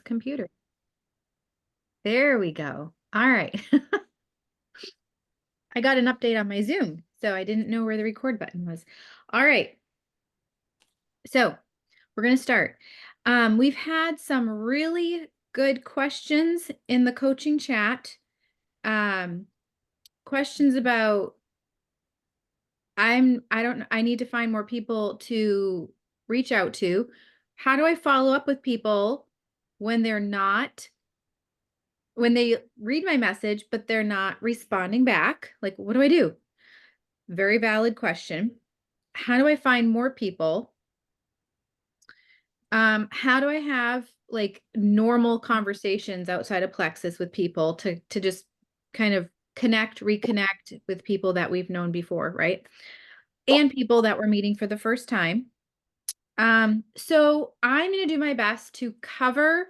computer. There we go. All right. I got an update on my Zoom, so I didn't know where the record button was. All right. So we're going to start. We've had some really good questions in the coaching chat. Questions about I need to find more people to reach out to. How do I follow up with people when when they read my message, but they're not responding back? Like, what do I do? Very valid question. How do I find more people? How do I have like normal conversations outside of Plexus with people to just kind of reconnect with people that we've known before, right? And people that we're meeting for the first time. So I'm going to do my best to cover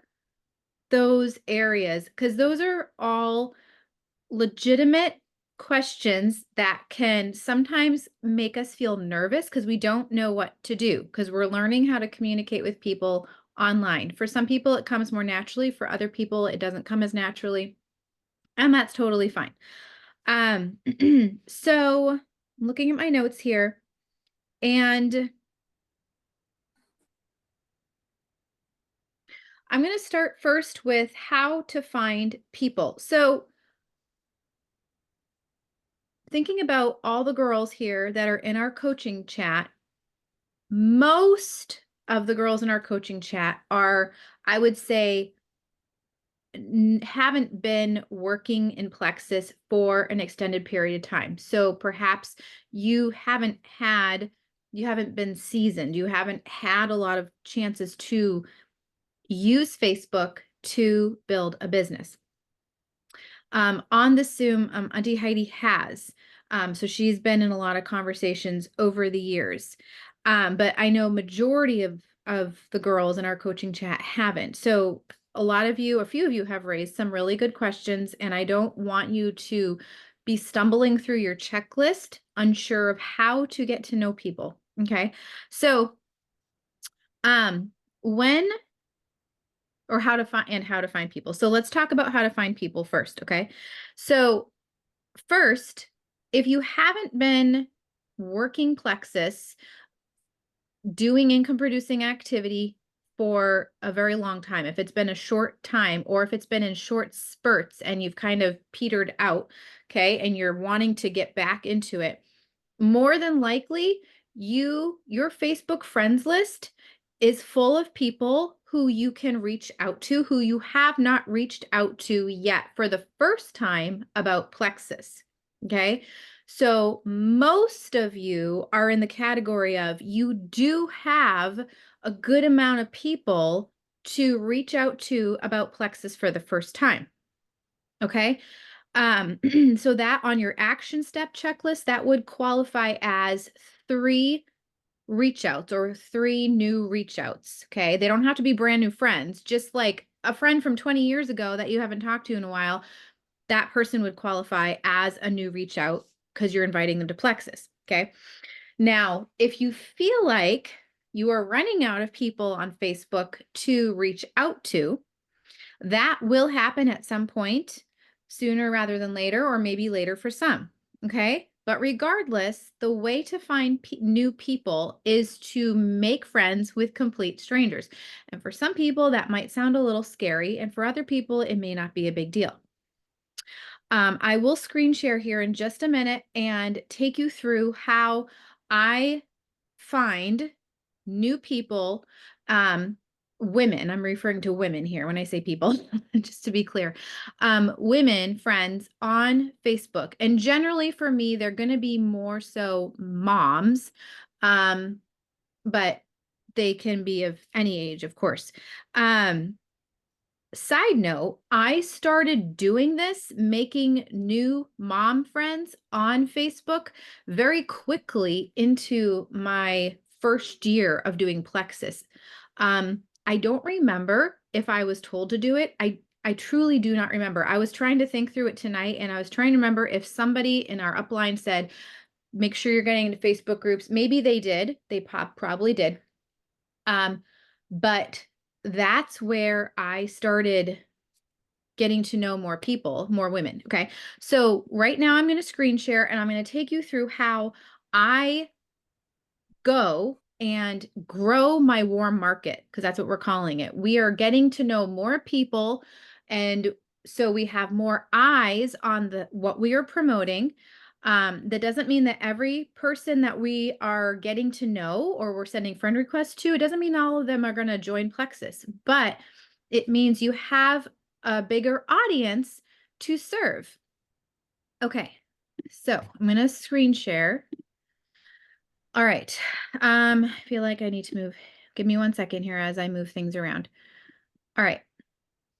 those areas because those are all legitimate questions that can sometimes make us feel nervous because we don't know what to do because we're learning how to communicate with people online. For some people, it comes more naturally. For other people, it doesn't come as naturally. And that's totally fine. So I'm looking at my notes here and I'm going to start first with how to find people. So thinking about all the girls here that are in our coaching chat, most of the girls in our coaching chat are, I would say, haven't been working in Plexus for an extended period of time. So perhaps you haven't been seasoned. You haven't had a lot of chances to use Facebook to build a business. On the Zoom, Auntie Heidi has. So she's been in a lot of conversations over the years. But I know majority of the girls in our coaching chat haven't. So a few of you have raised some really good questions, and I don't want you to be stumbling through your checklist, unsure of how to get to know people. Okay. So when or how to find people. So let's talk about how to find people first, okay? So first, if you haven't been working Plexus, doing income producing activity for a very long time, if it's been a short time or if it's been in short spurts and you've kind of petered out, okay, and you're wanting to get back into it, more than likely your Facebook friends list is full of people who you can reach out to, who you have not reached out to yet for the first time about Plexus. Okay. So most of you are in the category of you do have a good amount of people to reach out to about Plexus for the first time. Okay. So that on your action step checklist, that would qualify as 3 reach outs or 3 new reach outs. Okay. They don't have to be brand new friends, just like a friend from 20 years ago that you haven't talked to in a while. That person would qualify as a new reach out because you're inviting them to Plexus. Okay. Now, if you feel like you are running out of people on Facebook to reach out to, that will happen at some point sooner rather than later, or maybe later for some. Okay. But regardless, the way to find new people is to make friends with complete strangers. And for some people, that might sound a little scary. And for other people, it may not be a big deal. I will screen share here in just a minute and take you through how I find new people, women, I'm referring to women here when I say people, just to be clear, women, friends on Facebook. And generally for me, they're going to be more so moms, but they can be of any age, of course. Side note, I started doing this, making new mom friends on Facebook very quickly into my first year of doing Plexus. I don't remember if I was told to do it. I truly do not remember. I was trying to think through it tonight, and I was trying to remember if somebody in our upline said, make sure you're getting into Facebook groups. Maybe they did. They probably did. But that's where I started getting to know more people, more women. Okay. So right now I'm going to screen share and I'm going to take you through how I go and grow my warm market, because that's what we're calling it. We are getting to know more people, and so we have more eyes on the what we are promoting. That doesn't mean that every person that we are getting to know or we're sending friend requests to, it doesn't mean all of them are going to join Plexus, but it means you have a bigger audience to serve. Okay, so I'm going to screen share. All right. I feel like I need to move. Give me 1 second here as I move things around. All right.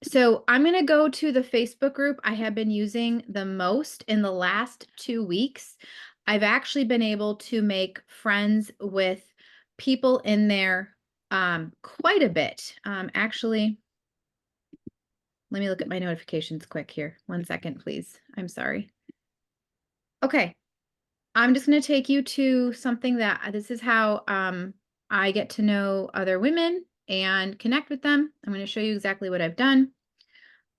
So I'm going to go to the Facebook group I have been using the most in the last 2 weeks. I've actually been able to make friends with people in there quite a bit. Actually, let me look at my notifications quick here. 1 second, please. I'm sorry. Okay. I'm just going to take you to something that this is how I get to know other women and connect with them. I'm going to show you exactly what I've done.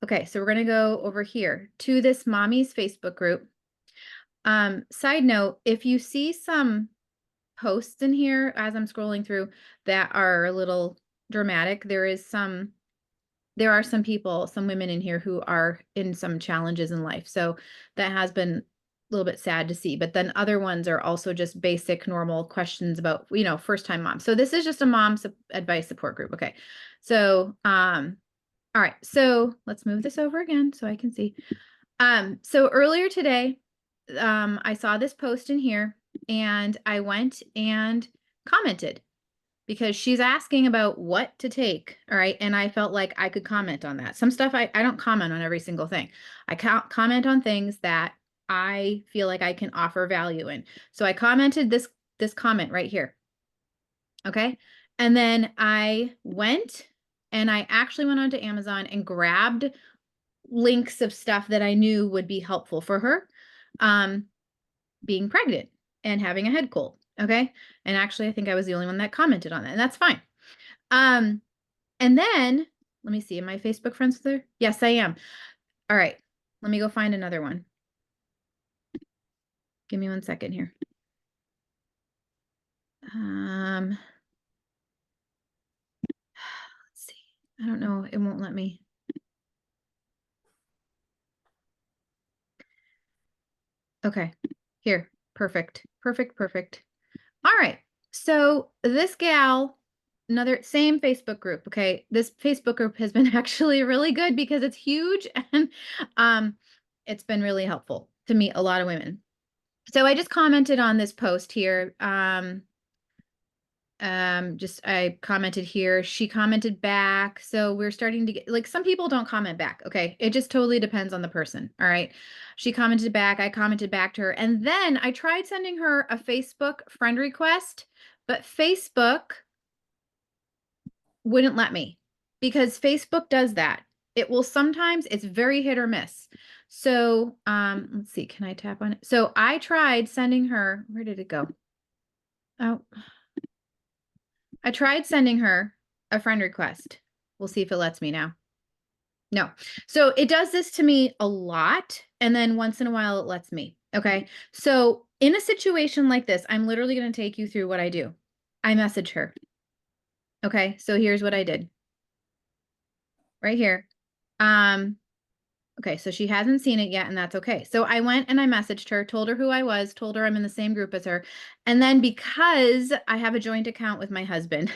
Okay, so we're going to go over here to this mommy's Facebook group. Side note, if you see some posts in here as I'm scrolling through that are a little dramatic, there are some people, some women in here who are in some challenges in life. So that has been a little bit sad to see. But then other ones are also just basic, normal questions about, first time mom. So this is just a mom advice support group. Okay. So, all right. So let's move this over again so I can see. So earlier today, I saw this post in here and I went and commented, because she's asking about what to take. All right. And I felt like I could comment on that. Some stuff I don't comment on every single thing. I can't comment on things that I feel like I can offer value in. So I commented this comment right here. Okay. And then I went and I actually went onto Amazon and grabbed links of stuff that I knew would be helpful for her, being pregnant and having a head cold. Okay. And actually, I think I was the only one that commented on that, and that's fine. And then let me see, am I Facebook friends with her? Yes, I am. All right. Let me go find another one. Give me 1 second here. Let's see. I don't know. It won't let me. Okay. Here. Perfect. Perfect. Perfect. All right. So this gal, another same Facebook group. Okay. This Facebook group has been actually really good because it's huge and it's been really helpful to meet a lot of women. So I just commented on this post here. I commented here. She commented back. So we're starting to get, like, some people don't comment back. Okay. It just totally depends on the person. All right. She commented back. I commented back to her. And then I tried sending her a Facebook friend request, but Facebook wouldn't let me, because Facebook does that. It will sometimes, it's very hit or miss. So, let's see, can I tap on it? So I tried sending her, where did it go? Oh, I tried sending her a friend request. We'll see if it lets me now. No. So it does this to me a lot, and then once in a while it lets me. Okay. So in a situation like this, I'm literally going to take you through what I do. I message her. Okay. So here's what I did. Right here. Okay, so she hasn't seen it yet, and that's okay. So I went and I messaged her, told her who I was, told her I'm in the same group as her. And then, because I have a joint account with my husband,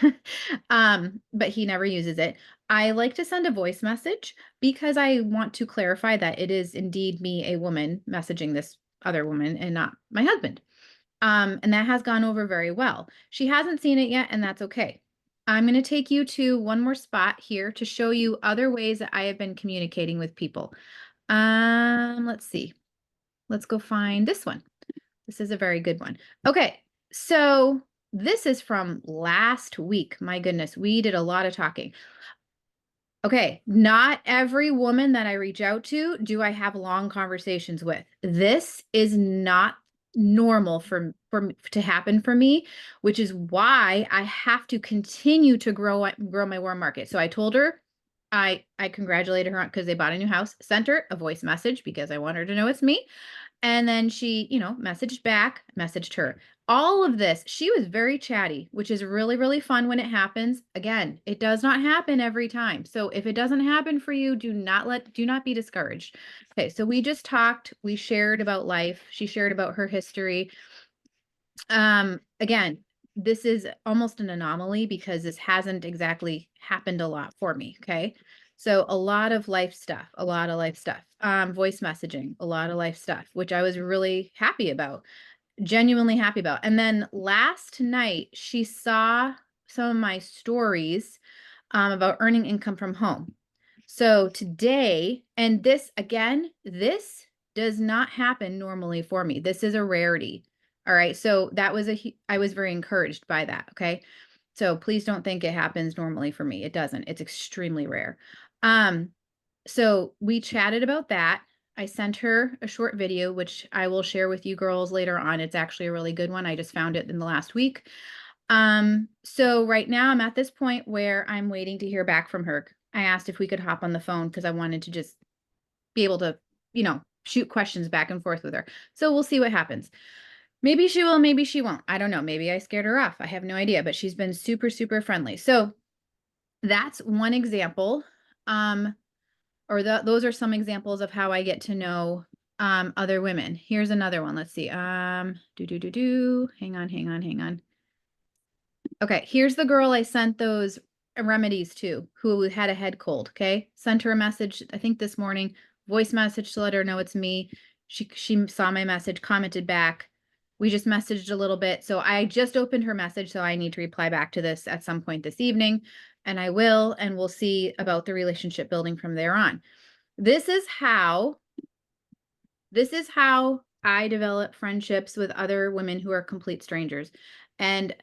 but he never uses it, I like to send a voice message because I want to clarify that it is indeed me, a woman, messaging this other woman and not my husband. And that has gone over very well. She hasn't seen it yet, and that's okay. I'm going to take you to one more spot here to show you other ways that I have been communicating with people. Let's see. Let's go find this one. This is a very good one. Okay, so this is from last week. My goodness, we did a lot of talking. Okay, not every woman that I reach out to do I have long conversations with. This is not normal to happen for me, which is why I have to continue to grow my warm market. So I told her, I congratulated her on because they bought a new house, sent her a voice message because I want her to know it's me. And then she, messaged back, messaged her. All of this, she was very chatty, which is really, really fun when it happens. Again, it does not happen every time. So if it doesn't happen for you, do not be discouraged. Okay, so we just talked, we shared about life. She shared about her history. Again, this is almost an anomaly because this hasn't exactly happened a lot for me. Okay. So a lot of life stuff, voice messaging, a lot of life stuff, which I was really happy about, genuinely happy about. And then last night she saw some of my stories about earning income from home. So today, and this does not happen normally for me. This is a rarity. All right. So I was very encouraged by that. Okay. So please don't think it happens normally for me. It doesn't. It's extremely rare. So we chatted about that. I sent her a short video, which I will share with you girls later on. It's actually a really good one. I just found it in the last week. So right now I'm at this point where I'm waiting to hear back from her. I asked if we could hop on the phone because I wanted to just be able to, shoot questions back and forth with her. So we'll see what happens. Maybe she will, maybe she won't. I don't know. Maybe I scared her off. I have no idea, but she's been super, super friendly. So that's one example. Those are some examples of how I get to know other women. Here's another one. Let's see. Hang on. Okay, here's the girl I sent those remedies to who had a head cold. Okay, sent her a message, I think this morning, voice message to let her know it's me. She saw my message, commented back. We just messaged a little bit. So I just opened her message. So I need to reply back to this at some point this evening. And I will, and we'll see about the relationship building from there on. This is how I develop friendships with other women who are complete strangers. And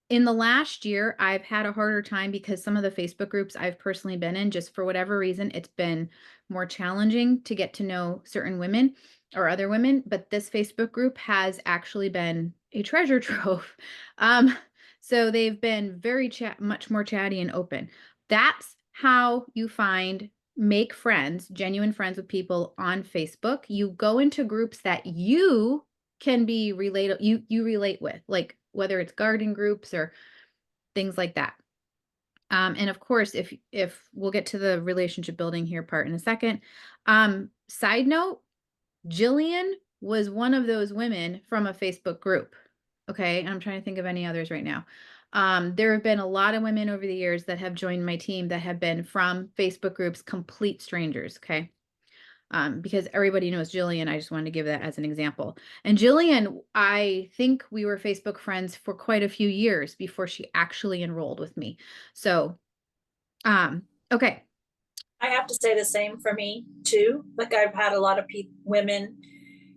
in the last year, I've had a harder time because some of the Facebook groups I've personally been in, just for whatever reason, it's been more challenging to get to know certain women or other women. But this Facebook group has actually been a treasure trove. So they've been much more chatty and open. That's how you make friends, genuine friends with people on Facebook. You go into groups that you can be you relate with, like whether it's garden groups or things like that. And of course, if we'll get to the relationship building here part in a second. Side note, Jillian was one of those women from a Facebook group. Okay. And I'm trying to think of any others right now. There have been a lot of women over the years that have joined my team that have been from Facebook groups, complete strangers. Okay. Because everybody knows Jillian. I just wanted to give that as an example. And Jillian, I think we were Facebook friends for quite a few years before she actually enrolled with me. So, okay. I have to say the same for me too. Like I've had a lot of women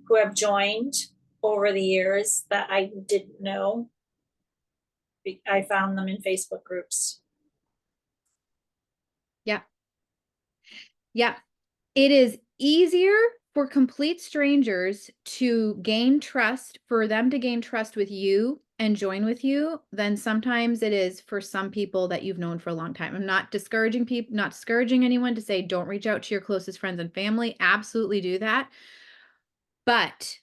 who have joined over the years that I didn't know. I found them in Facebook groups. Yeah. Yeah. It is easier for complete strangers to gain trust, for them to gain trust with you and join with you than sometimes it is for some people that you've known for a long time. I'm not discouraging anyone to say don't reach out to your closest friends and family. Absolutely do that. But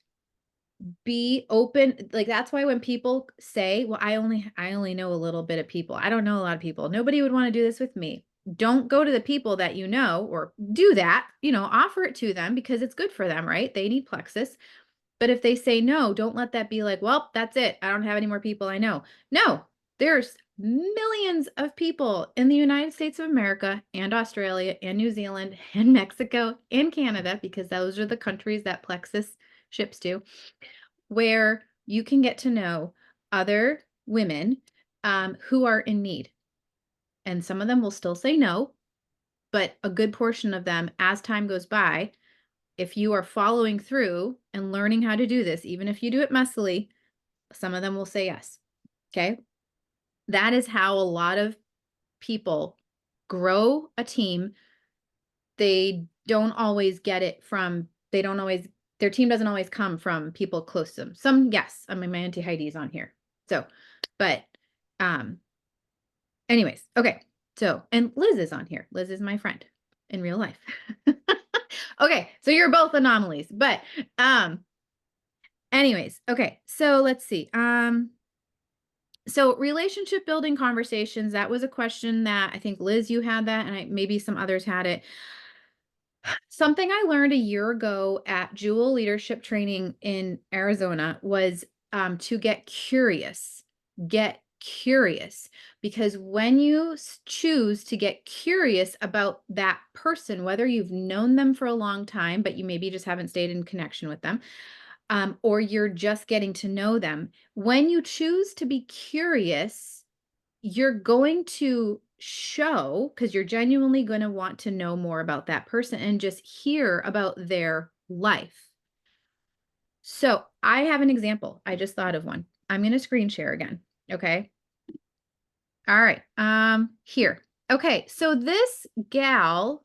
be open. Like that's why when people say, well, I only know a little bit of people. I don't know a lot of people. Nobody would want to do this with me. Don't go to the people that you know, or do that, offer it to them because it's good for them, right? They need plexus. But if they say no, don't let that be like, well, that's it. I don't have any more people I know. No, there's millions of people in the United States of America and Australia and New Zealand and Mexico and Canada, because those are the countries that plexus ships to, where you can get to know other women who are in need. And some of them will still say no, but a good portion of them, as time goes by, if you are following through and learning how to do this, even if you do it messily, some of them will say yes. Okay. That is how a lot of people grow a team. They don't always their team doesn't always come from people close to them. Some, yes, I mean, my Auntie Heidi's on here. So, but, anyways, okay. So, and Liz is on here. Liz is my friend in real life. Okay. So you're both anomalies, but, anyways, okay. So let's see. So relationship building conversations, that was a question that I think Liz, you had that, and maybe some others had it. Something I learned a year ago at Jewel Leadership Training in Arizona was to get curious. Get curious. Because when you choose to get curious about that person, whether you've known them for a long time, but you maybe just haven't stayed in connection with them, or you're just getting to know them, when you choose to be curious, you're going to show, because you're genuinely going to want to know more about that person and just hear about their life. So I have an example. I just thought of one. I'm going to screen share again. Okay. All right. Here. Okay. So this gal,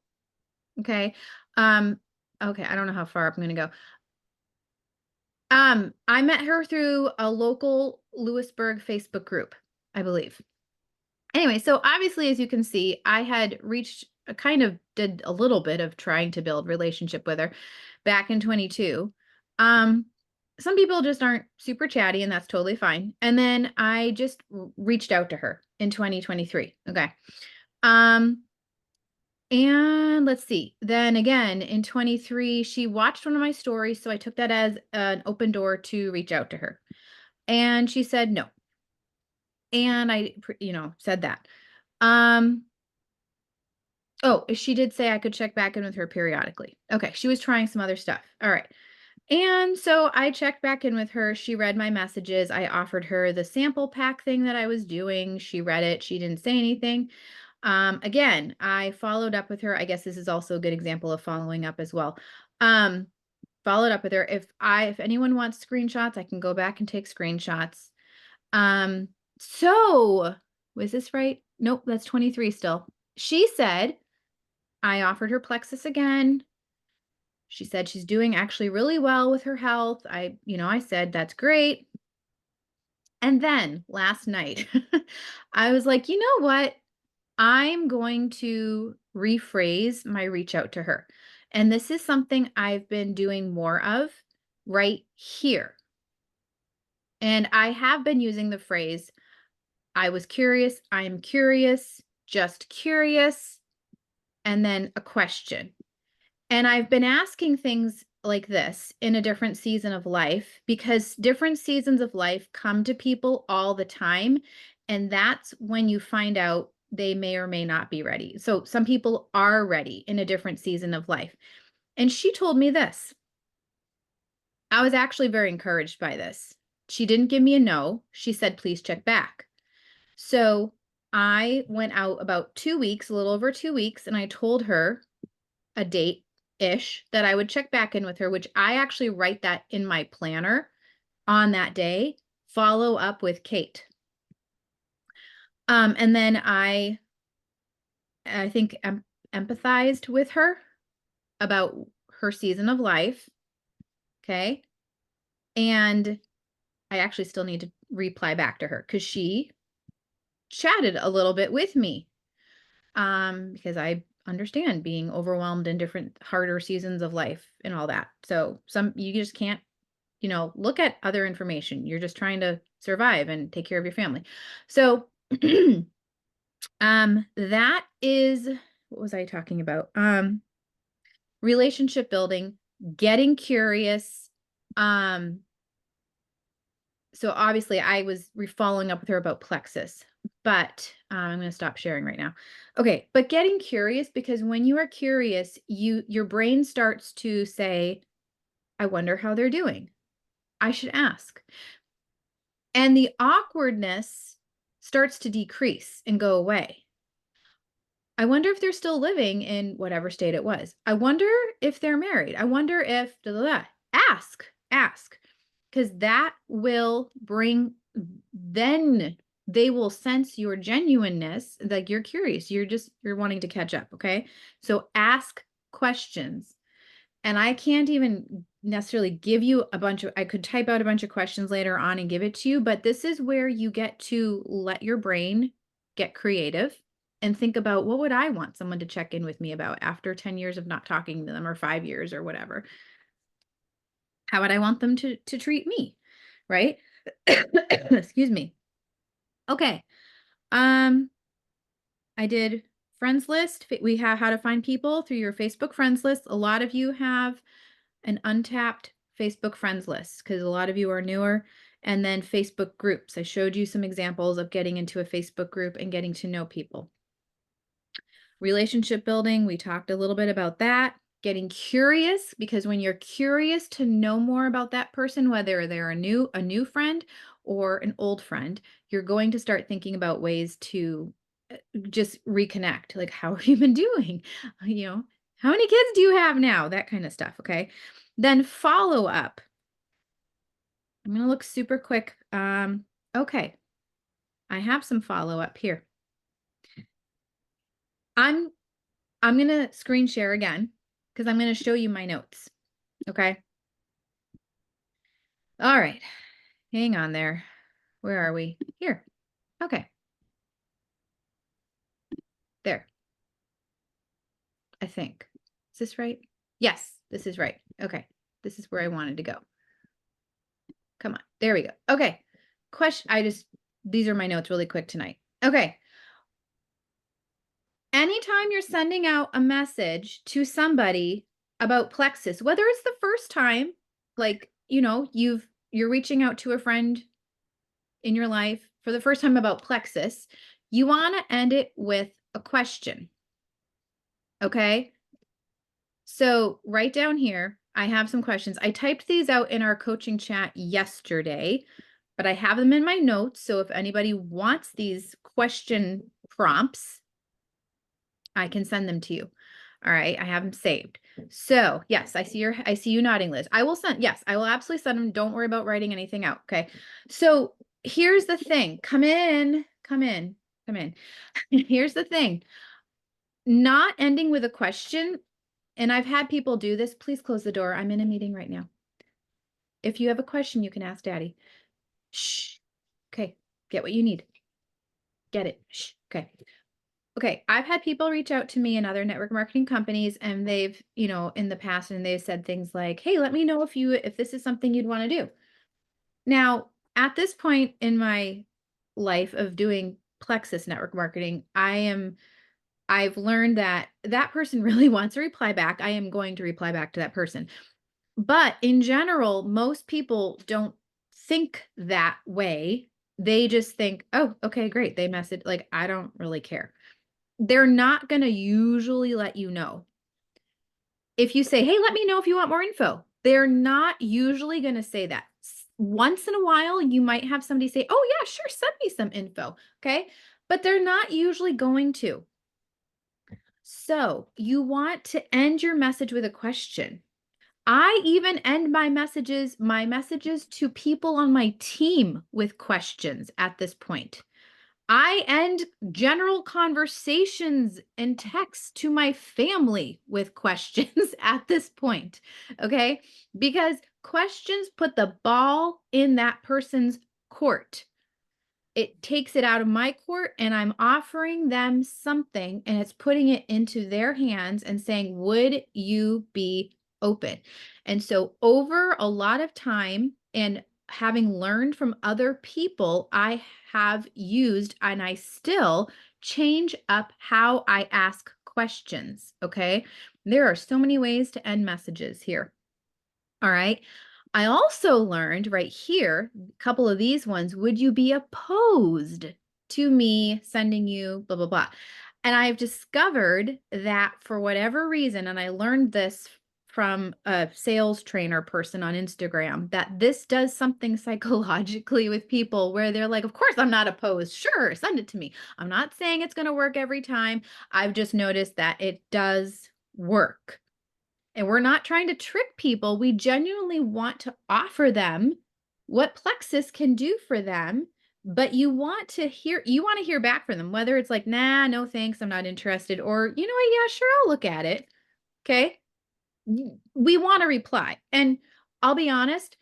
okay. Okay. I don't know how far up I'm going to go. I met her through a local Lewisburg Facebook group, I believe. Anyway, so obviously, as you can see, I had reached kind of did a little bit of trying to build relationship with her back in 22. Some people just aren't super chatty, and that's totally fine. And then I just reached out to her in 2023. Okay. And let's see. Then again in 23, she watched one of my stories, so I took that as an open door to reach out to her. And she said no. And I, said that. Um, Oh, she did say I could check back in with her periodically. Okay, she was trying some other stuff. All right. And so I checked back in with her. She read my messages. I offered her the sample pack thing that I was doing. She read it. She didn't say anything. Again, I followed up with her. I guess this is also a good example of following up as well. Followed up with her. If anyone wants screenshots, I can go back and take screenshots. So was this right? Nope, that's 23 still. She said, I offered her Plexus again. She said she's doing actually really well with her health. I said, that's great. And then last night, I was like, you know what? I'm going to rephrase my reach out to her. And this is something I've been doing more of right here. And I have been using the phrase, I was curious, I am curious, just curious, and then a question. And I've been asking things like this in a different season of life because different seasons of life come to people all the time. And that's when you find out they may or may not be ready. So some people are ready in a different season of life. And she told me this. I was actually very encouraged by this. She didn't give me a no. She said, please check back. So I went out about 2 weeks, a little over 2 weeks, and I told her a date-ish that I would check back in with her, which I actually write that in my planner on that day, follow up with Kate. And then I think empathized with her about her season of life. Okay. And I actually still need to reply back to her because she chatted a little bit with me. Because I understand being overwhelmed in different harder seasons of life and all that. So you just can't, look at other information. You're just trying to survive and take care of your family. So that is, what was I talking about? Relationship building, getting curious. So obviously I was following up with her about Plexus, but I'm going to stop sharing right now. Okay. But getting curious, because when you are curious, your brain starts to say, I wonder how they're doing. I should ask. And the awkwardness starts to decrease and go away. I wonder if they're still living in whatever state it was. I wonder if they're married. I wonder if ask, because that will bring, then they will sense your genuineness, like you're curious, you're wanting to catch up. Okay. So ask questions. And I can't even necessarily give you I could type out a bunch of questions later on and give it to you, but this is where you get to let your brain get creative and think about, what would I want someone to check in with me about after 10 years of not talking to them, or 5 years or whatever? How would I want them to treat me? Right? Excuse me. Okay. Um, I did friends list. We have how to find people through your Facebook friends list. A lot of you have an untapped Facebook friends list because a lot of you are newer. And then Facebook groups. I showed you some examples of getting into a Facebook group and getting to know people. Relationship building, we talked a little bit about that. Getting curious, because when you're curious to know more about that person, whether they're a new friend or an old friend, you're going to start thinking about ways to just reconnect. Like, how have you been doing? You know, how many kids do you have now? That kind of stuff. Okay. Then follow up. I'm going to look super quick. Okay. I have some follow up here. I'm going to screen share again because I'm going to show you my notes. Okay. All right. Hang on there. Where are we? Here. Okay. There. I think. Is this right? Yes, this is right. Okay. This is where I wanted to go. Come on. There we go. Okay. These are my notes really quick tonight. Okay. Anytime you're sending out a message to somebody about plexus, whether it's the first time, like, you're reaching out to a friend in your life for the first time about plexus, you want to end it with a question. Okay. So right down here, I have some questions. I typed these out in our coaching chat yesterday, but I have them in my notes. So if anybody wants these question prompts, I can send them to you. All right, I have them saved. So yes, I see you nodding, Liz. I will absolutely send them. Don't worry about writing anything out. Okay. So here's the thing. Come in. Here's the thing. Not ending with a question. And I've had people do this. Please close the door. I'm in a meeting right now. If you have a question, you can ask Daddy. Shh. Okay. Get what you need. Get it. Shh. Okay. Okay. I've had people reach out to me in other network marketing companies, and they've, in the past, and they've said things like, hey, let me know if this is something you'd want to do. Now, at this point in my life of doing Plexus network marketing, I've learned that that person really wants a reply back. I am going to reply back to that person. But in general, most people don't think that way. They just think, oh, okay, great. They message, like, I don't really care. They're not going to usually let you know. If you say, hey, let me know if you want more info, they're not usually going to say that. Once in a while, you might have somebody say, oh, yeah, sure, send me some info. Okay. But they're not usually going to. So you want to end your message with a question. I even end my messages to people on my team with questions at this point. I end general conversations and texts to my family with questions at this point. Okay. Because questions put the ball in that person's court. It takes it out of my court, and I'm offering them something, and it's putting it into their hands and saying, would you be open? And so over a lot of time, and having learned from other people, I have used, and I still change up how I ask questions. Okay. There are so many ways to end messages here. All right. I also learned right here, a couple of these ones, would you be opposed to me sending you blah, blah, blah? And I've discovered that for whatever reason, and I learned this from a sales trainer person on Instagram, that this does something psychologically with people where they're like, of course, I'm not opposed. Sure, send it to me. I'm not saying it's going to work every time. I've just noticed that it does work. And we're not trying to trick people. We genuinely want to offer them what Plexus can do for them, but you want to hear back from them, whether it's like, nah, no thanks, I'm not interested, or, yeah, sure, I'll look at it. Okay. we want to reply. And I'll be honest,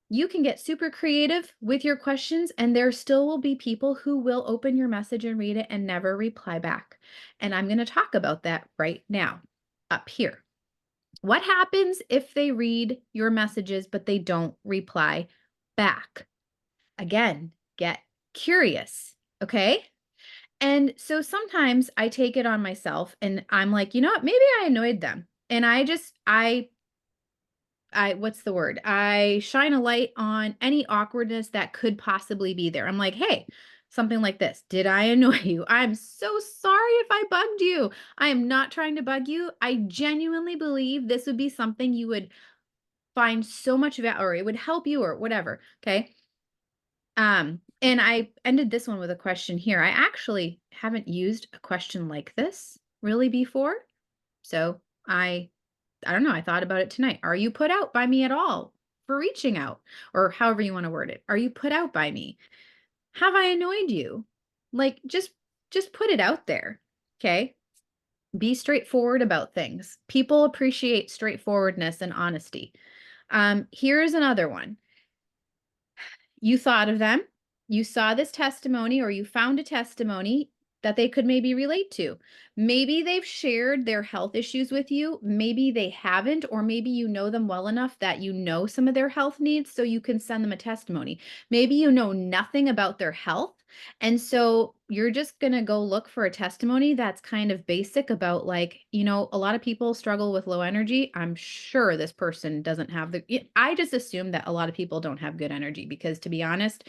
you can get super creative with your questions, and there still will be people who will open your message and read it and never reply back. And I'm going to talk about that right now up here. What happens if they read your messages, but they don't reply back? Again, get curious. Okay. And so sometimes I take it on myself and I'm like, you know what? Maybe I annoyed them. And what's the word? I shine a light on any awkwardness that could possibly be there. I'm like, hey, something like this. Did I annoy you? I'm so sorry if I bugged you. I am not trying to bug you. I genuinely believe this would be something you would find so much value, or it would help you or whatever. Okay. And I ended this one with a question here. I actually haven't used a question like this really before. So I don't know, I thought about it tonight. Are you put out by me at all for reaching out? Or however you want to word it. Are you put out by me? Have I annoyed you? Like just put it out there. Okay? Be straightforward about things. People appreciate straightforwardness and honesty. Here's another one. You thought of them, you saw this testimony, or you found a testimony that they could maybe relate to. Maybe they've shared their health issues with you, maybe they haven't, or maybe you know them well enough that you know some of their health needs, so you can send them a testimony. Maybe you know nothing about their health, and so you're just going to go look for a testimony that's kind of basic about, like, a lot of people struggle with low energy. I'm sure this person doesn't have I just assume that a lot of people don't have good energy, because to be honest,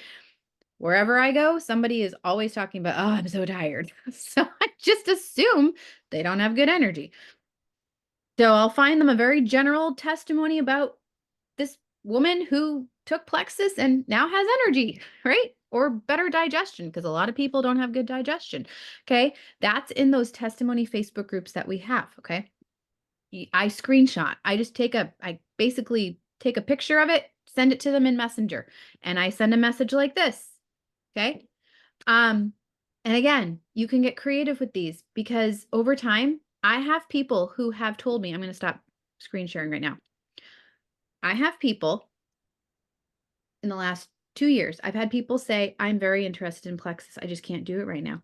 wherever I go, somebody is always talking about, oh, I'm so tired. So I just assume they don't have good energy. So I'll find them a very general testimony about this woman who took Plexus and now has energy, right? Or better digestion, because a lot of people don't have good digestion. Okay. That's in those testimony Facebook groups that we have. Okay. I screenshot. I basically take a picture of it, send it to them in Messenger, and I send a message like this. Okay. Um, and again, you can get creative with these, because over time, I have people who have told me, I'm going to stop screen sharing right now. I have people in the last 2 years, I've had people say, I'm very interested in Plexus. I just can't do it right now.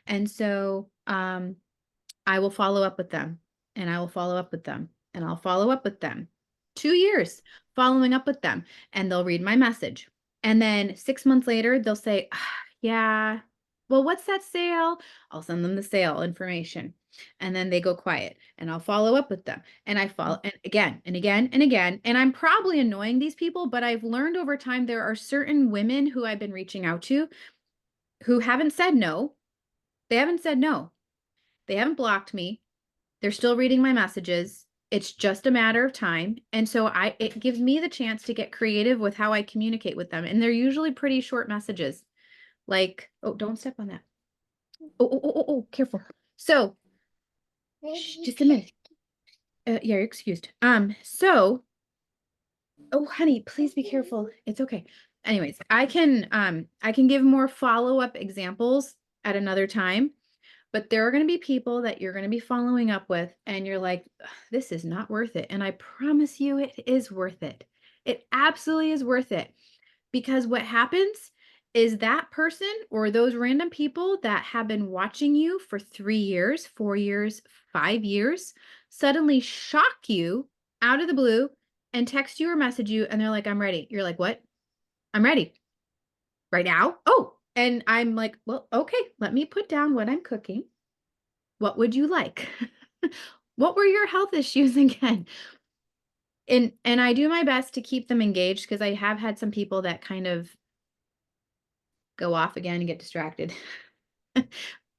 And so I will follow up with them, and I will follow up with them, and I'll follow up with them. 2 years following up with them, and they'll read my message. And then 6 months later, they'll say, "Ah, yeah, well, what's that sale?" I'll send them the sale information. And then they go quiet, and I'll follow up with them. And I follow, and again and again and again. And I'm probably annoying these people, but I've learned over time there are certain women who I've been reaching out to who haven't said no. They haven't said no. They haven't blocked me. They're still reading my messages. It's just a matter of time. And so it gives me the chance to get creative with how I communicate with them. And they're usually pretty short messages. Like, oh, don't step on that. Oh, careful. So, just a minute. Yeah, you're excused. Oh, honey, please be careful. It's okay. Anyways, I can give more follow-up examples at another time. But there are going to be people that you're going to be following up with, and you're like, "Ugh, this is not worth it." And I promise you it is worth it. It absolutely is worth it. Because what happens is that person or those random people that have been watching you for 3 years, 4 years, 5 years, suddenly shock you out of the blue and text you or message you, and they're like, I'm ready. You're like, what? I'm ready. Right now? Oh, and I'm like, well, okay, let me put down what I'm cooking. What would you like? What were your health issues again? And I do my best to keep them engaged, because I have had some people that kind of go off again and get distracted. And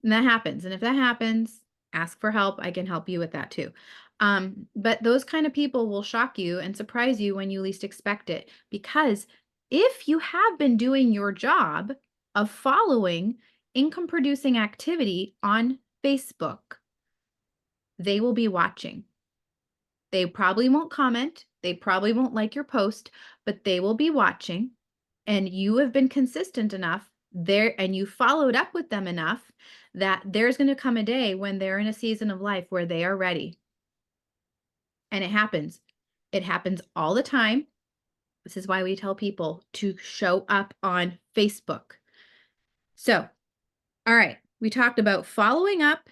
that happens. And if that happens, ask for help. I can help you with that too. But those kind of people will shock you and surprise you when you least expect it. Because if you have been doing your job of following income producing activity on Facebook, they will be watching. They probably won't comment. They probably won't like your post, but they will be watching. And you have been consistent enough there, and you followed up with them enough that there's going to come a day when they're in a season of life where they are ready. And it happens. It happens all the time. This is why we tell people to show up on Facebook. So, all right, we talked about following up,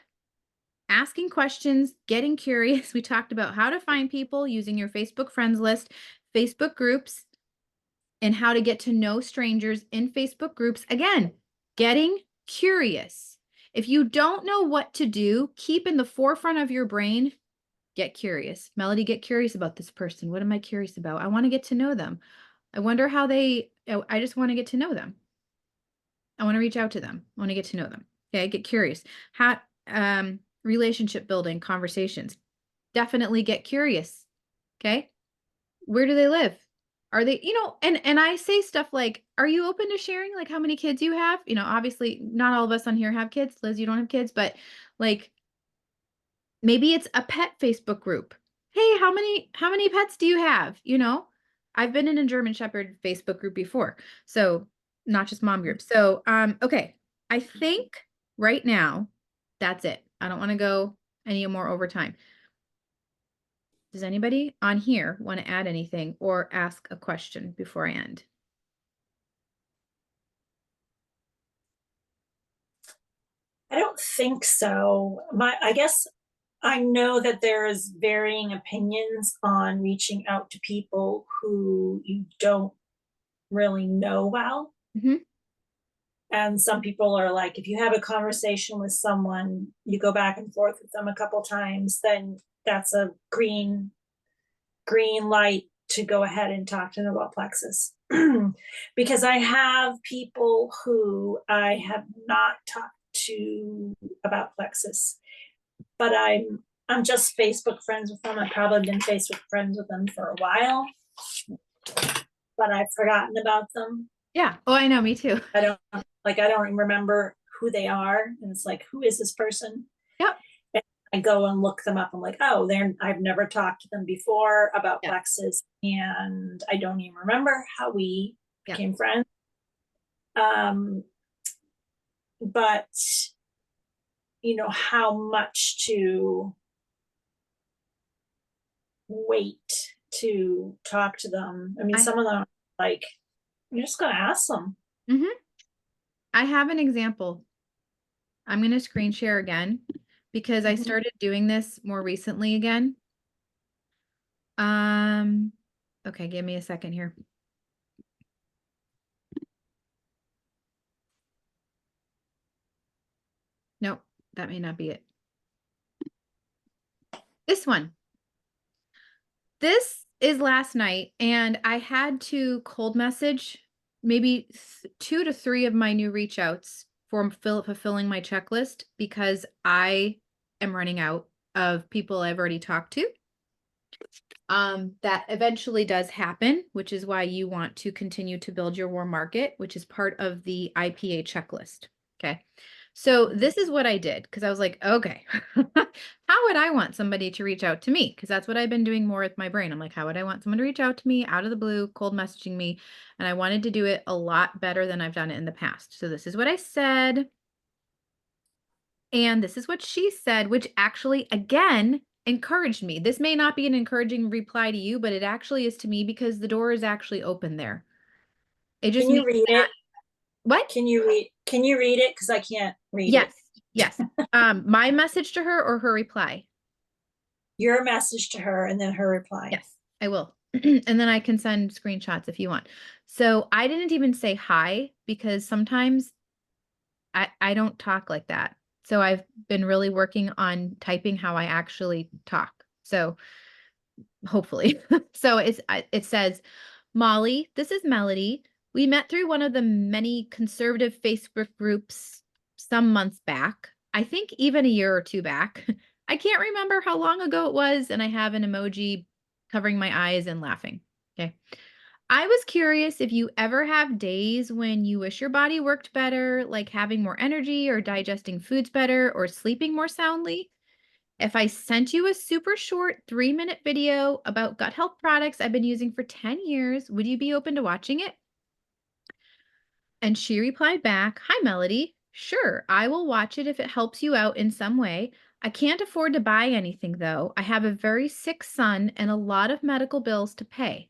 asking questions, getting curious. We talked about how to find people using your Facebook friends list, Facebook groups, and how to get to know strangers in Facebook groups. Again, getting curious. If you don't know what to do, keep in the forefront of your brain, get curious. Melody, get curious about this person. What am I curious about? I want to get to know them. I wonder how I just want to get to know them. I want to reach out to them. I want to get to know them. Okay, get curious. How relationship building conversations. Definitely get curious. Okay? Where do they live? Are they, and I say stuff like, are you open to sharing like how many kids you have? Obviously not all of us on here have kids. Liz, you don't have kids, but like maybe it's a pet Facebook group. Hey, how many pets do you have? I've been in a German Shepherd Facebook group before. So not just mom groups. So okay. I think right now that's it. I don't want to go any more over time. Does anybody on here want to add anything or ask a question before I end? I don't think so. I guess I know that there's varying opinions on reaching out to people who you don't really know well. Mhm. And some people are like, if you have a conversation with someone, you go back and forth with them a couple times, then that's a green light to go ahead and talk to them about plexus. Because I have people who I have not talked to about plexus, but I'm just Facebook friends with them. I've probably been Facebook friends with them for a while, but I've forgotten about them. Yeah. Oh, I know. Me too. I don't even remember who they are, and it's like, who is this person? Yep. And I go and look them up. I'm like, oh, I've never talked to them before about Yep. plexus, and I don't even remember how we Yep. became friends. But how much to wait to talk to them. I mean, some of them, like, you're just gonna ask them. Mhm. I have an example. I'm going to screen share again because I started doing this more recently again. Okay, give me a second here. Nope, that may not be it. This one. This is last night, and I had to cold message maybe 2 to 3 of my new reach outs for fulfilling my checklist because I am running out of people I've already talked to. That eventually does happen, which is why you want to continue to build your warm market, which is part of the IPA checklist. Okay. So this is what I did because I was like, okay, how would I want somebody to reach out to me? Because that's what I've been doing more with my brain. I'm like, how would I want someone to reach out to me out of the blue, cold messaging me? And I wanted to do it a lot better than I've done it in the past. So this is what I said. And this is what she said, which actually, again, encouraged me. This may not be an encouraging reply to you, but it actually is to me because the door is actually open there. It just Can you means read that it? what? Can you read it? Because I can't read it. Yes. Yes. My message to her or her reply? Your message to her and then her reply. Yes, I will. And then I can send screenshots if you want. So I didn't even say hi because sometimes I don't talk like that. So I've been really working on typing how I actually talk. So hopefully. So it says, Molly, this is Melody. We met through one of the many conservative Facebook groups some months back. I think even a year or two back. I can't remember how long ago it was, and I have an emoji covering my eyes and laughing. Okay. I was curious if you ever have days when you wish your body worked better, like having more energy or digesting foods better or sleeping more soundly. If I sent you a super short 3-minute video about gut health products I've been using for 10 years, would you be open to watching it? And she replied back, Hi, Melody. Sure, I will watch it if it helps you out in some way. I can't afford to buy anything though. I have a very sick son and a lot of medical bills to pay.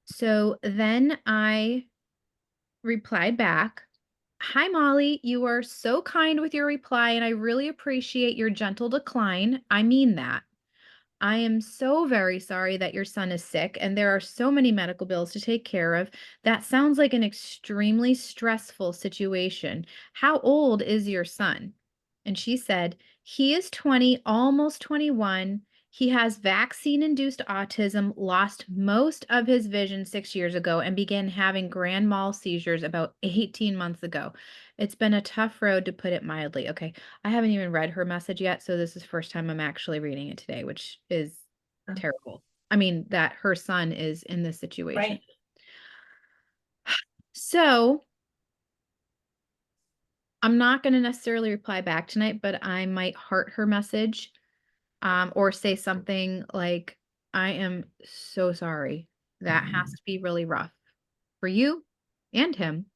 So then I replied back, "Hi, Molly. You are so kind with your reply, and I really appreciate your gentle decline. I mean that. I am so very sorry that your son is sick and there are so many medical bills to take care of. That sounds like an extremely stressful situation. How old is your son?" And she said, "He is 20, almost 21. He has vaccine induced autism, lost most of his vision 6 years ago, and began having grand mal seizures about 18 months ago. It's been a tough road to put it mildly." Okay. I haven't even read her message yet, so this is first time I'm actually reading it today, which is Oh, terrible. I mean, that her son is in this situation. right. So, I'm not gonna necessarily reply back tonight, but I might heart her message, or say something like, "I am so sorry. That has to be really rough for you and him."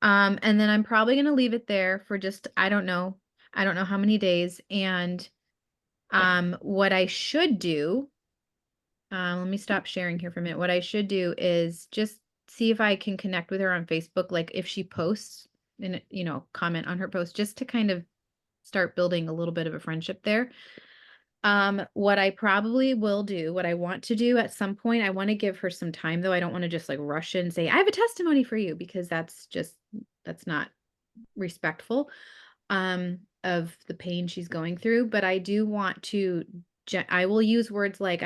And then I'm probably gonna leave it there for just I don't know how many days, and, what I should do, let me stop sharing here for a minute. What I should do is just see if I can connect with her on Facebook, like, if she posts and, comment on her post just to kind of start building a little bit of a friendship there. What I probably will do, what I want to do at some point, I wanna give her some time, though. I don't wanna just, like, rush in and say, "I have a testimony for you," because that's not respectful, of the pain she's going through, but I do want to I will use words like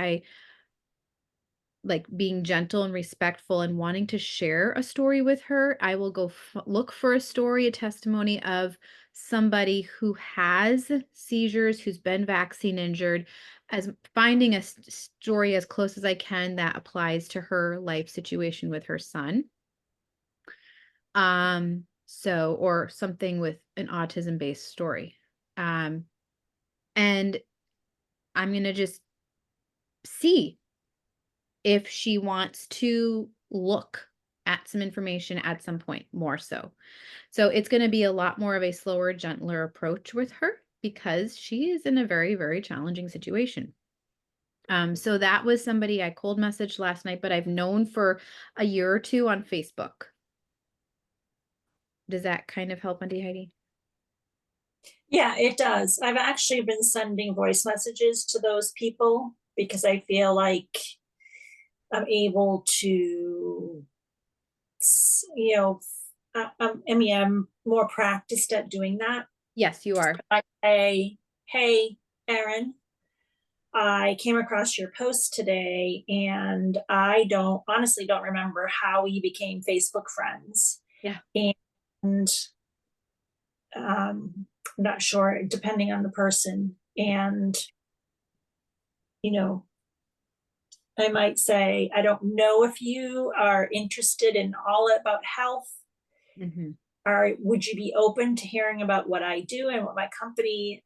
being gentle and respectful and wanting to share a story with her. I will go look for a story, a testimony of somebody who has seizures, who's been vaccine injured, as finding a story as close as I can that applies to her life situation with her son. Or something with an autism based story. Um, and I'm going to just see if she wants to look at some information at some point more so. So it's going to be a lot more of a slower, gentler approach with her because she is in a very, very challenging situation. So that was somebody I cold messaged last night, but I've known for a year or two on Facebook. Does that kind of help, Auntie Heidi? Yeah, it does. I've actually been sending voice messages to those people because I feel like I'm able to, I mean, I'm more practiced at doing that. Yes, you are. I say, hey, Erin, I came across your post today and I don't honestly don't remember how we became Facebook friends. Yeah. And I'm not sure, depending on the person. And, you know, I might say, I don't know if you are interested in all about health. Mhm. Or would you be open to hearing about what I do and what my company,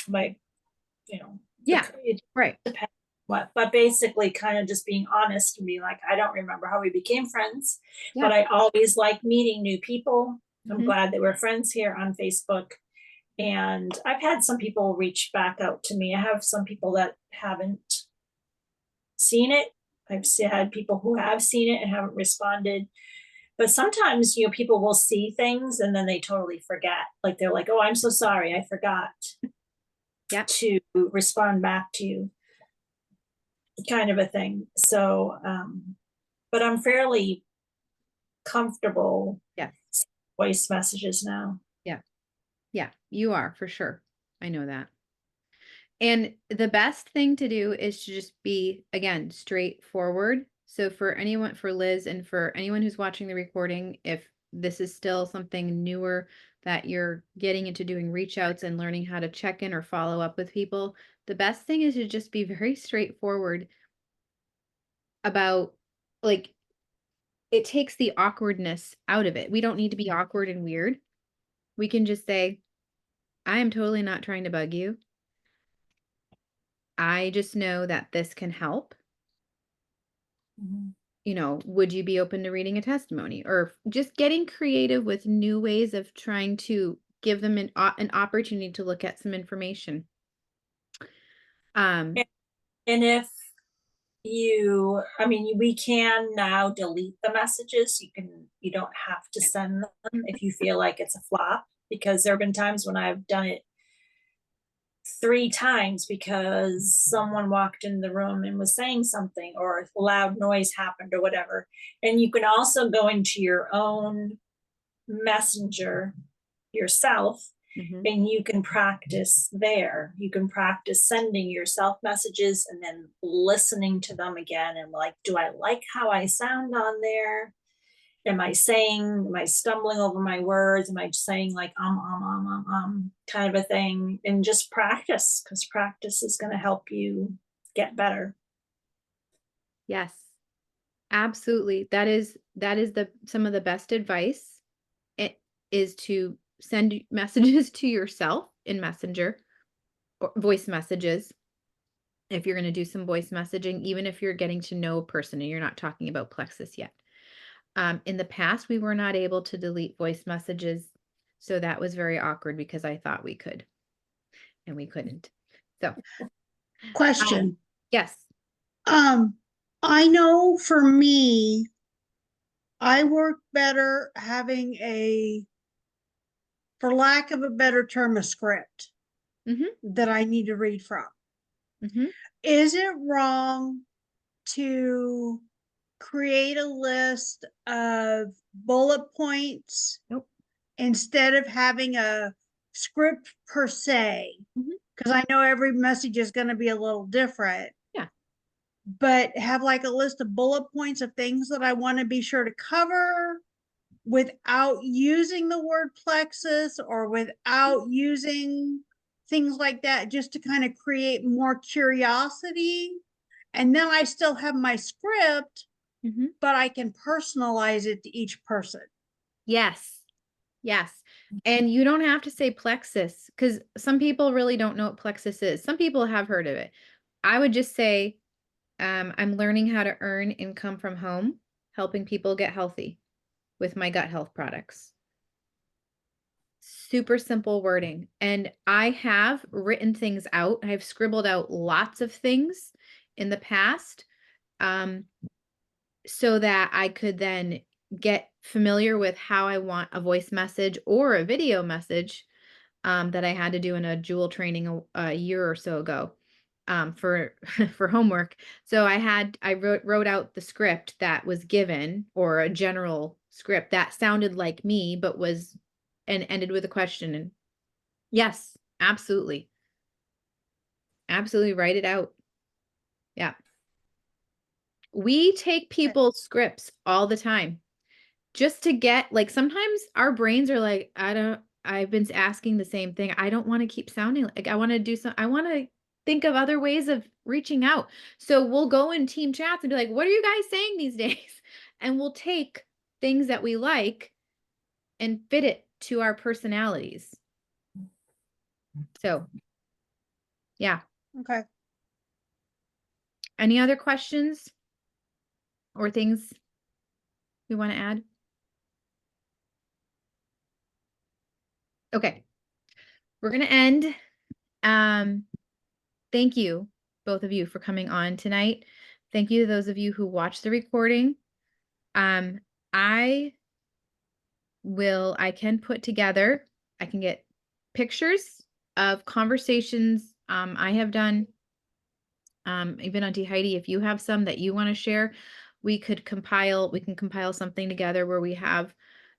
my, you know, Yeah. it Right. depends what, but basically kind of just being honest and being like, I don't remember how we became friends, but Yeah. I always like meeting new people. I'm Mhm. glad that we're friends here on Facebook. And I've had some people reach back out to me. I have some people that haven't seen it. Had people who have seen it and haven't responded. But sometimes, people will see things and then they totally forget. Like they're like, oh, I'm so sorry. I forgot Yeah. to respond back to you, kind of a thing. So, but I'm fairly comfortable Yes. voice messages now. Yeah. Yeah. You are for sure. I know that. And the best thing to do is to just be, again, straightforward. So for anyone, for Liz, and for anyone who's watching the recording, if this is still something newer that you're getting into doing reach outs and learning how to check in or follow up with people, the best thing is to just be very straightforward about, like, it takes the awkwardness out of it. We don't need to be awkward and weird. We can just say, "I am totally not trying to bug you. I just know that this can help. Mhm. Would you be open to reading a testimony?" Or just getting creative with new ways of trying to give them an opportunity to look at some information. Um, And if I mean, we can now delete the messages. You don't have to send them if you feel like it's a flop, because there have been times when I've done it 3 times because someone walked in the room and was saying something, or a loud noise happened or whatever. And you can also go into your own messenger yourself, mhm. and you can practice there. You can practice sending yourself messages and then listening to them again, and like, do I like how I sound on there? Am I stumbling over my words? Am I saying like kind of a thing? And just practice, because practice is going to help you get better. Yes, absolutely. That is the some of the best advice. It is to send messages to yourself in Messenger or voice messages. If you're going to do some voice messaging, even if you're getting to know a person and you're not talking about Plexus yet. In the past, we were not able to delete voice messages. So that was very awkward because I thought we could and we couldn't. So, um, Question. yes. Um, I know for me, I work better having for lack of a better term, a script Hmm. that I need to read from. Hmm. Is it wrong to create a list of bullet points Nope. instead of having a script per se? Hmm. Because I know every message is going to be a little different, Yeah. but have like a list of bullet points of things that I want to be sure to cover without using the word plexus or without using things like that, just to kind of create more curiosity. And then I still have my script, Hmm. but I can personalize it to each person. Yes. Yes. And you don't have to say Plexus because some people really don't know what Plexus is. Some people have heard of it. I would just say, I'm learning how to earn income from home, helping people get healthy with my gut health products. Super simple wording. And I have written things out. I've scribbled out lots of things in the past, um, so that I could then get familiar with how I want a voice message or a video message, that I had to do in a Jewel training a year or so ago, for for homework. So I wrote out the script that was given, or a general script that sounded like me, but was and ended with a question. And yes, absolutely, absolutely, write it out. Yeah, we take people's scripts all the time just to get like sometimes our brains are like, I've been asking the same thing. I don't want to keep sounding like I want to do some, I want to think of other ways of reaching out. So we'll go in team chats and be like, what are you guys saying these days? And we'll take things that we like and fit it to our personalities. So, yeah. Okay. Any other questions or things we want to add? Okay. We're going to end. Um, Thank you, both of you, for coming on tonight. Thank you to those of you who watched the recording. Um, I I can put together, I can get pictures of conversations I have done. Even Auntie Heidi, if you have some that you want to share, we can compile something together where we have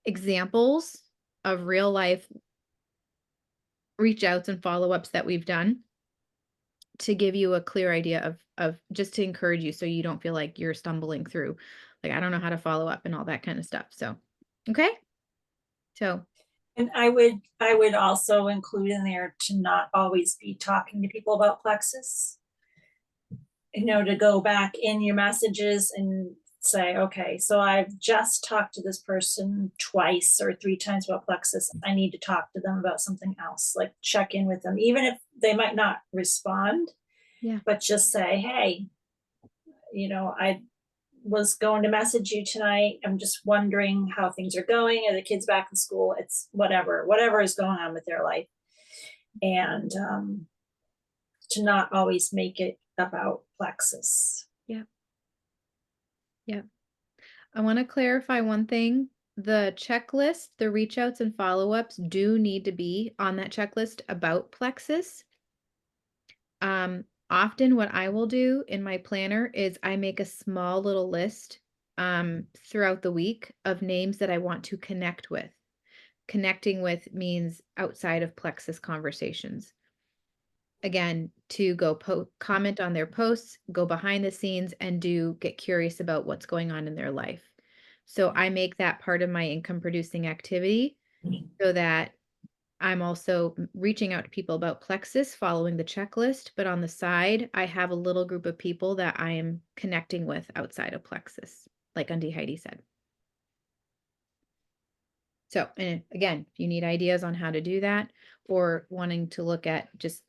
examples of real life reach outs and follow ups that we've done, to give you a clear idea of just to encourage you so you don't feel like you're stumbling through. Like, I don't know how to follow up and all that kind of stuff. So, okay. So, And I would also include in there to not always be talking to people about plexus. To go back in your messages and say, okay, so I've just talked to this person twice or 3 times about plexus. I need to talk to them about something else, like check in with them, even if they might not respond, yeah. but just say, hey, I was going to message you tonight. I'm just wondering how things are going. Are the kids back in school? It's whatever is going on with their life. And to not always make it about Plexus. Yeah. I want to clarify one thing. The checklist, the reach outs and follow-ups do need to be on that checklist about Plexus. Often what I will do in my planner is I make a small little list throughout the week of names that I want to connect with. Connecting with means outside of Plexus conversations. Again, to go comment on their posts, go behind the scenes, and get curious about what's going on in their life. So I make that part of my income producing activity so that I'm also reaching out to people about Plexus, following the checklist, but on the side, I have a little group of people that I am connecting with outside of Plexus, like Auntie Heidi said. So, and again, if you need ideas on how to do that or wanting to look at just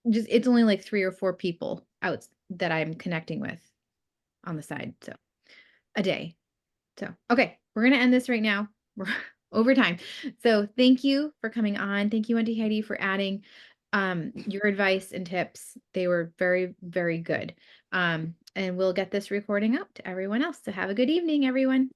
it's only like 3 or 4 people out that I'm connecting with on the side. So a day. So, okay, we're going to end this right now. We're over time. So thank you for coming on. Thank you, Auntie Heidi, for adding your advice and tips. They were very, very good. And we'll get this recording out to everyone else. So have a good evening, everyone.